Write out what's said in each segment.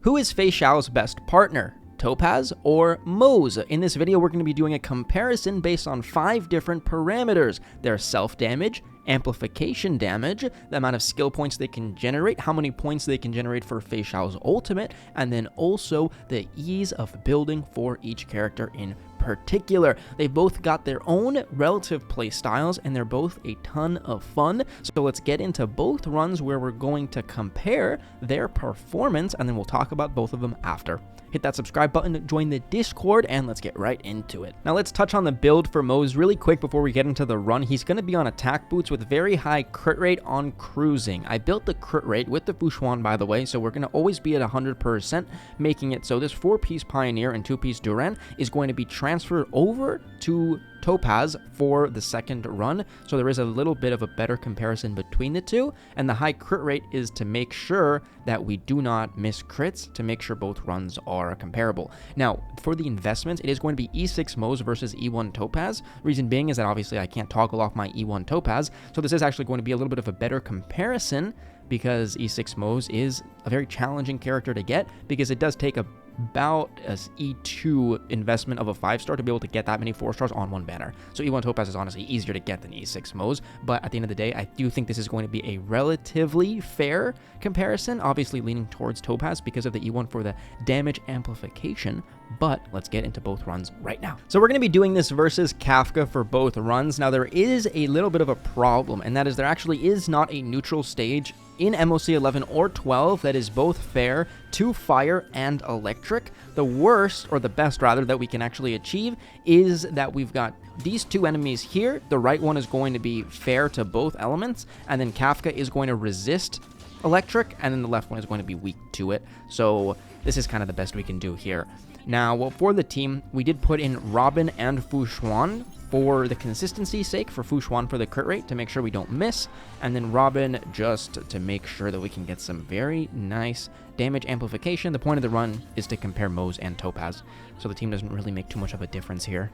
Who is Feixiao's best partner? Topaz or Moze? In this video, we're going to be doing a comparison based on 5 different parameters: their self-damage, amplification damage, the amount of skill points they can generate, how many points they can generate for Feixiao's ultimate, and then also the ease of building for each character in particular. They both got their own relative play styles and they're both a ton of fun. So let's get into both runs where we're going to compare their performance, and then we'll talk about both of them after. Hit that subscribe button, join the Discord, and let's get right into it. Now let's touch on the build for Moze really quick before we get into the run. He's going to be on attack boots with very high crit rate on cruising. I built the crit rate with the Fushuan, by the way, so we're going to always be at 100%, making it so this 4-piece Pioneer and 2-piece Duran is going to be transferred over to Topaz for the second run, so there is a little bit of a better comparison between the two, and the high crit rate is to make sure that we do not miss crits, to make sure both runs are comparable. Now, for the investments, it is going to be E6 Moze versus E1 Topaz. Reason being is that obviously I can't toggle off my E1 Topaz, so this is actually going to be a little bit of a better comparison because E6 Moze is a very challenging character to get because it does take about an E2 investment of a 5-star to be able to get that many 4-stars on one banner. So E1 Topaz is honestly easier to get than E6 Moze, but at the end of the day, I do think this is going to be a relatively fair comparison, obviously leaning towards Topaz because of the E1 for the damage amplification, but let's get into both runs right now. So we're going to be doing this versus Kafka for both runs. Now there is a little bit of a problem, and that is there actually is not a neutral stage in MOC 11 or 12 that is both fair to fire and electric. The worst, or the best rather, that we can actually achieve is that we've got these two enemies here. The right one is going to be fair to both elements, and then Kafka is going to resist electric, and then the left one is going to be weak to it. So this is kind of the best we can do here. Now, well, for the team, we did put in Robin and Fushuan for the consistency's sake, for Fushuan for the crit rate to make sure we don't miss, and then Robin just to make sure that we can get some very nice damage amplification. The point of the run is to compare Moze and Topaz, so the team doesn't really make too much of a difference here,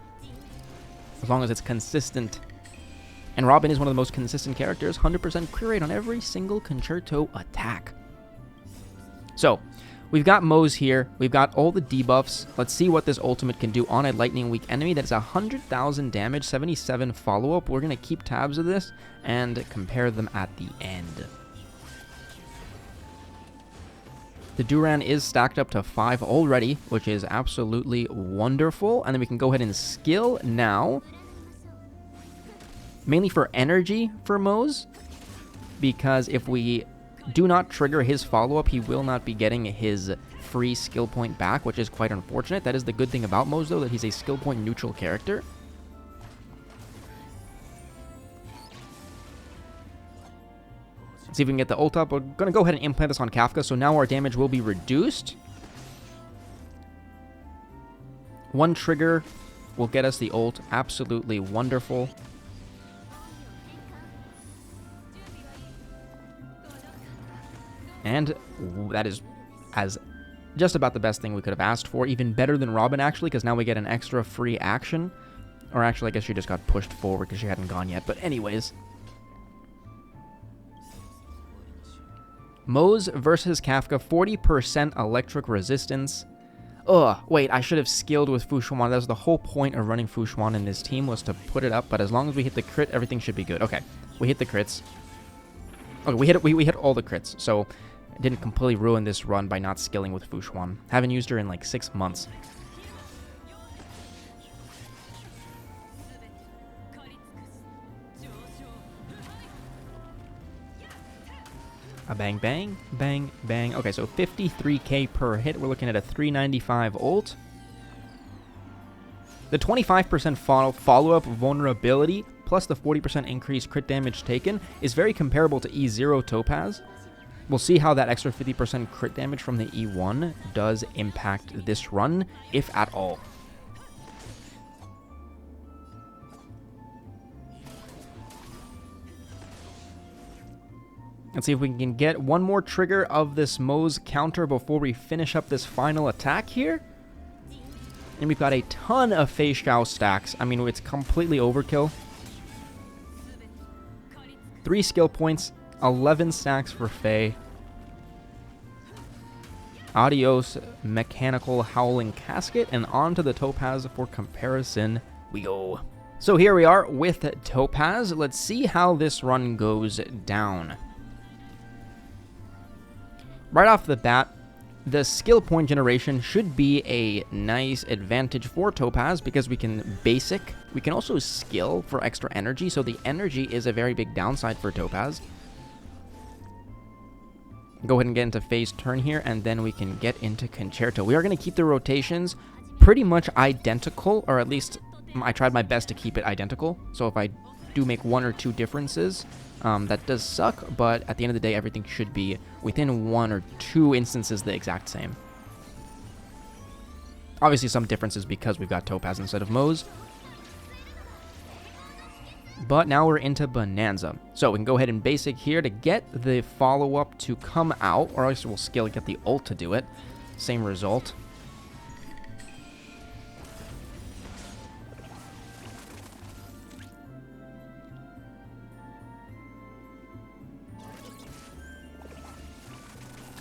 as long as it's consistent. And Robin is one of the most consistent characters, 100% crit rate on every single concerto attack. So we've got Moze here, we've got all the debuffs. Let's see what this ultimate can do on a lightning weak enemy. That is 100,000 damage, 77 follow-up. We're going to keep tabs of this and compare them at the end. The Duran is stacked up to 5 already, which is absolutely wonderful. And then we can go ahead and skill now, mainly for energy for Moze, because if we do not trigger his follow-up, he will not be getting his free skill point back, which is quite unfortunate. That is the good thing about Moze, though, that he's a skill point neutral character. Let's see if we can get the ult up. We're going to go ahead and implant this on Kafka, so now our damage will be reduced. One trigger will get us the ult. Absolutely wonderful. And that is just about the best thing we could have asked for. Even better than Robin, actually, because now we get an extra free action. Or actually, I guess she just got pushed forward because she hadn't gone yet. But anyways. Moze versus Kafka, 40% electric resistance. Ugh, wait, I should have skilled with Fushuan. That was the whole point of running Fushuan in this team, was to put it up. But as long as we hit the crit, everything should be good. Okay, we hit the crits. Okay, we hit all the crits, so I didn't completely ruin this run by not skilling with Fushuan. Haven't used her in like 6 months. A bang, bang, bang, bang. Okay, so 53k per hit. We're looking at a 395 ult. The 25% follow-up vulnerability plus the 40% increased crit damage taken is very comparable to E0 Topaz. We'll see how that extra 50% crit damage from the E1 does impact this run, if at all. Let's see if we can get one more trigger of this Moze counter before we finish up this final attack here. And we've got a ton of Feixiao stacks. I mean, it's completely overkill. 3 skill points, 11 stacks for Fei. Adios Mechanical Howling Casket, and onto the Topaz for comparison we go. So here we are with Topaz. Let's see how this run goes down. Right off the bat, the skill point generation should be a nice advantage for Topaz because we can basic. We can also skill for extra energy, so the energy is a very big downside for Topaz. Go ahead and get into phase turn here, and then we can get into concerto. We are going to keep the rotations pretty much identical, or at least I tried my best to keep it identical. So if I do make one or two differences, that does suck, but at the end of the day, everything should be within one or two instances the exact same. Obviously, some differences because we've got Topaz instead of Moze. But now we're into Bonanza. So we can go ahead and basic here to get the follow-up to come out, or else we'll skill get the ult to do it. Same result.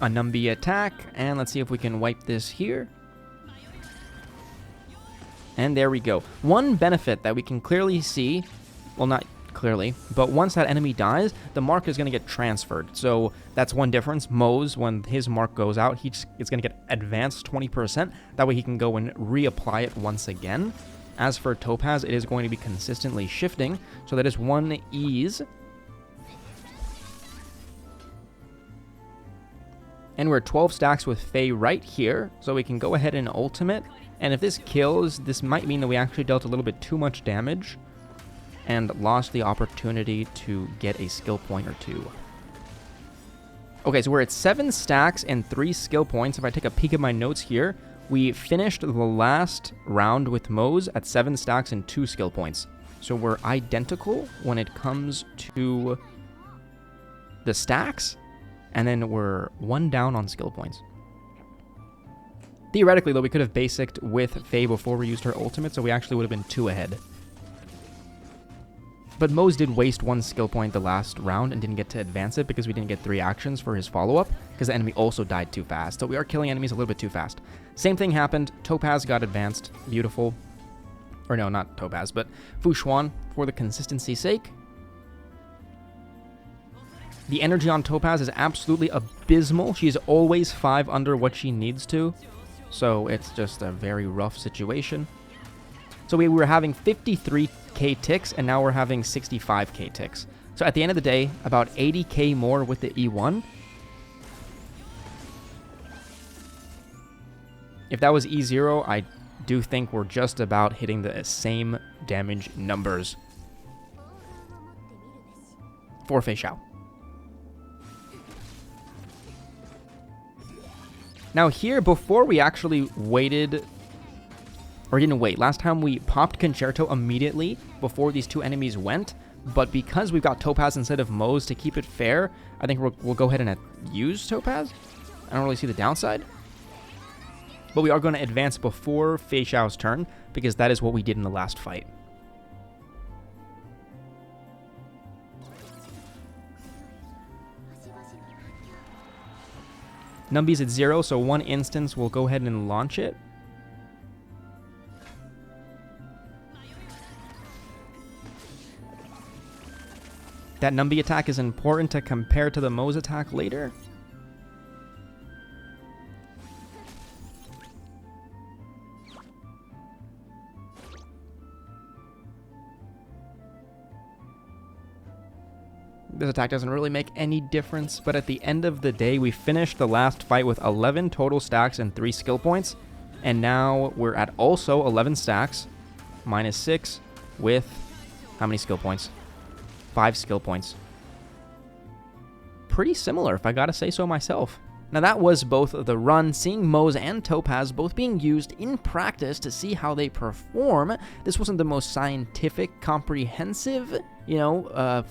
A Numbi attack, and let's see if we can wipe this here. And there we go. One benefit that we can clearly see, well, not clearly, but once that enemy dies, the mark is going to get transferred. So that's one difference. Moze, when his mark goes out, it's going to get advanced 20%. That way he can go and reapply it once again. As for Topaz, it is going to be consistently shifting, so that is one ease. And we're 12 stacks with Fei right here, so we can go ahead and ultimate. And if this kills, this might mean that we actually dealt a little bit too much damage and lost the opportunity to get a skill point or two. Okay, so we're at 7 stacks and 3 skill points. If I take a peek at my notes here, we finished the last round with Moze at 7 stacks and 2 skill points. So we're identical when it comes to the stacks, and then we're 1 down on skill points. Theoretically, though, we could have basicked with Fei before we used her ultimate, so we actually would have been 2 ahead. But Moze did waste 1 skill point the last round and didn't get to advance it because we didn't get 3 actions for his follow-up, because the enemy also died too fast. So we are killing enemies a little bit too fast. Same thing happened. Topaz got advanced. Beautiful. Or no, not Topaz, but Fushuan for the consistency's sake. The energy on Topaz is absolutely abysmal. She's always 5 under what she needs to. So it's just a very rough situation. So we were having 53k ticks, and now we're having 65k ticks. So at the end of the day, about 80k more with the E1. If that was E0, I do think we're just about hitting the same damage numbers for Feixiao. Now here, before we actually waited, or didn't wait, last time we popped Concerto immediately before these 2 enemies went, but because we've got Topaz instead of Moze to keep it fair, I think we'll go ahead and use Topaz. I don't really see the downside. But we are going to advance before Feixiao's turn, because that is what we did in the last fight. Numbi's at 0, so 1 instance, we'll go ahead and launch it. That Numbi attack is important to compare to the Moze attack later. This attack doesn't really make any difference, but at the end of the day, we finished the last fight with 11 total stacks and 3 skill points, and now we're at also 11 stacks, minus 6, with how many skill points? 5 skill points. Pretty similar, if I gotta say so myself. Now that was both the run, seeing Moze and Topaz both being used in practice to see how they perform. This wasn't the most scientific, comprehensive,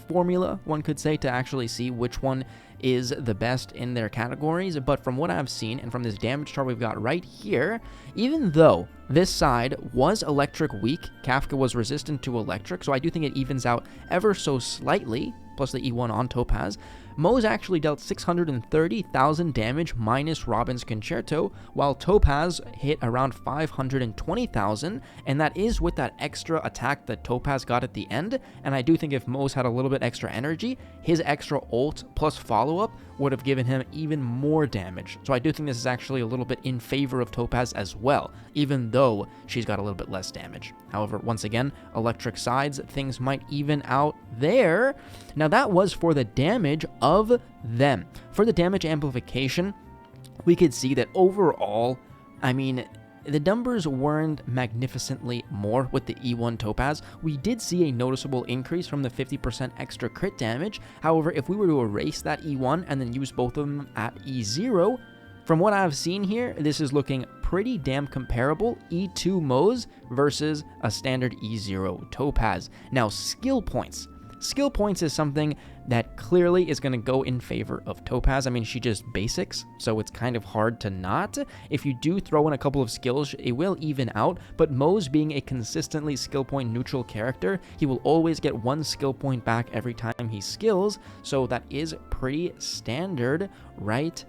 formula, one could say, to actually see which one is the best in their categories, but from what I've seen and from this damage chart we've got right here, even though this side was electric weak, Kafka was resistant to electric, so I do think it evens out ever so slightly, plus the E1 on Topaz, Moze actually dealt 630,000 damage minus Robin's Concerto, while Topaz hit around 520,000, and that is with that extra attack that Topaz got at the end. And I do think if Moze had a little bit extra energy, his extra ult plus follow-up would have given him even more damage. So I do think this is actually a little bit in favor of Topaz as well, even though she's got a little bit less damage. However, once again, electric sides, things might even out there. Now that was for the damage of them. For the damage amplification, we could see that overall, I mean, the numbers weren't magnificently more with the E1 Topaz. We did see a noticeable increase from the 50% extra crit damage. However, if we were to erase that E1 and then use both of them at E0, from what I've seen here, this is looking pretty damn comparable, E2 Moze versus a standard E0 Topaz. Now, skill points. Skill points is something that clearly is going to go in favor of Topaz. I mean, she just basics, so it's kind of hard to not. If you do throw in a couple of skills, it will even out, but Moze being a consistently skill point neutral character, he will always get 1 skill point back every time he skills, so that is pretty standard right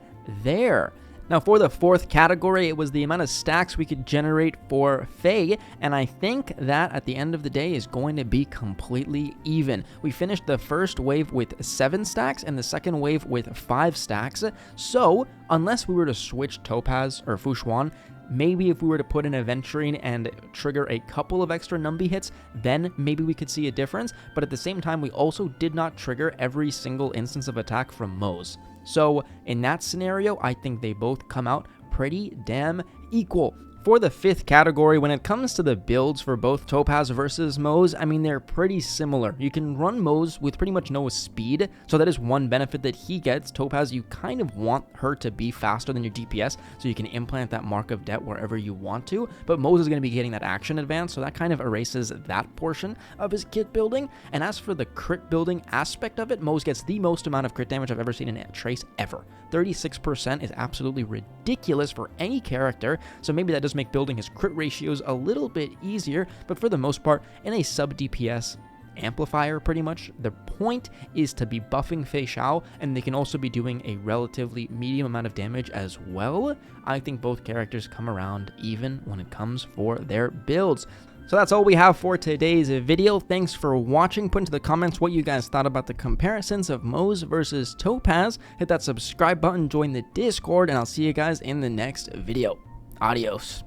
there. Now for the 4th category, it was the amount of stacks we could generate for Fei, and I think that at the end of the day is going to be completely even. We finished the first wave with 7 stacks and the second wave with 5 stacks, so unless we were to switch Topaz or Fushuan, maybe if we were to put in Aventurine and trigger a couple of extra Numbi hits, then maybe we could see a difference, but at the same time, we also did not trigger every single instance of attack from Moze. So in that scenario, I think they both come out pretty damn equal. For the 5th category, when it comes to the builds for both Topaz versus Moze, I mean, they're pretty similar. You can run Moze with pretty much no speed, so that is one benefit that he gets. Topaz, you kind of want her to be faster than your DPS, so you can implant that Mark of Debt wherever you want to, but Moze is going to be getting that action advance, so that kind of erases that portion of his kit building. And as for the crit building aspect of it, Moze gets the most amount of crit damage I've ever seen in a Trace ever. 36% is absolutely ridiculous for any character, so maybe that does make building his crit ratios a little bit easier, but for the most part, in a sub DPS amplifier, pretty much, the point is to be buffing Feixiao, and they can also be doing a relatively medium amount of damage as well. I think both characters come around even when it comes for their builds. So that's all we have for today's video. Thanks for watching. Put into the comments what you guys thought about the comparisons of Moze versus Topaz. Hit that subscribe button, join the Discord, and I'll see you guys in the next video. Adios.